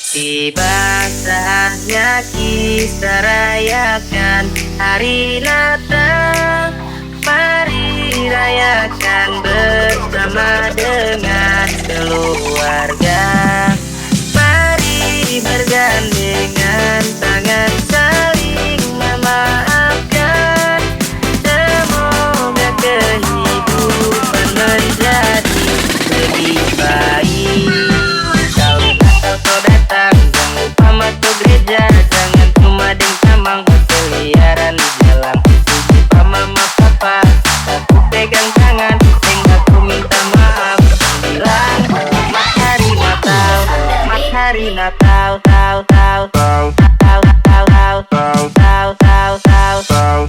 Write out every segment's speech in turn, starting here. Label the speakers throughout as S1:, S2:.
S1: Tiba saatnya kita rayakan hari Natal. Mari rayakan bersama dengan keluarga. Mari bergandengan tangan saling memaafkan. Semoga kehidupan menjadi lebih baik. Kalau Natal kau datang, jangan lupa masuk gereja. Jangan cuma dengkamang berkeliaran di jalan. Ibu, mama, papa, aku pegang tangan, hingga aku minta maaf. Bilang selamat hari Natal, selamat hari Natal, tau tau tau tau tau tau tau tau tau tau tau.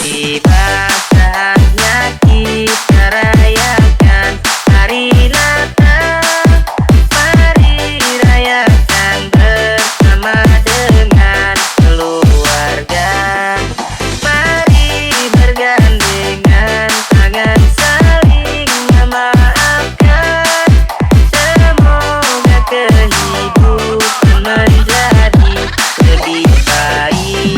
S1: Tiba saatnya kita rayakan hari Natal. Mari rayakan bersama dengan keluarga. Mari bergandengan tangan saling memaafkan. Semoga kehidupan menjadi lebih baik.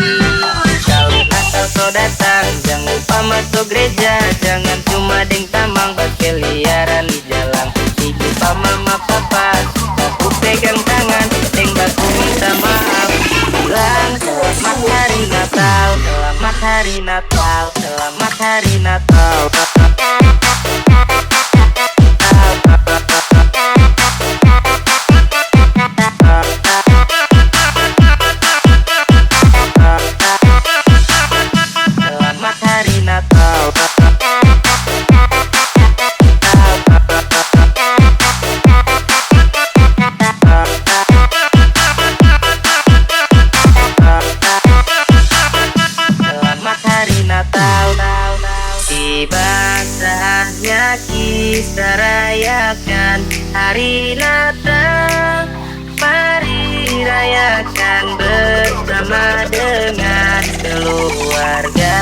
S1: Kalau Natal kau datang, jangan lupa masuk gereja. Jangan cuma dengkamang berkeliaran di jalan. Ibu, mama, papa, aku pegang tangan, hingga aku minta maaf. Bilang selamat hari Natal, selamat hari Natal, selamat hari Natal. Selamat hari Natal. Selamat hari Natal. Tiba saatnya kita rayakan hari Natal. Mari rayakan bersama dengan keluarga.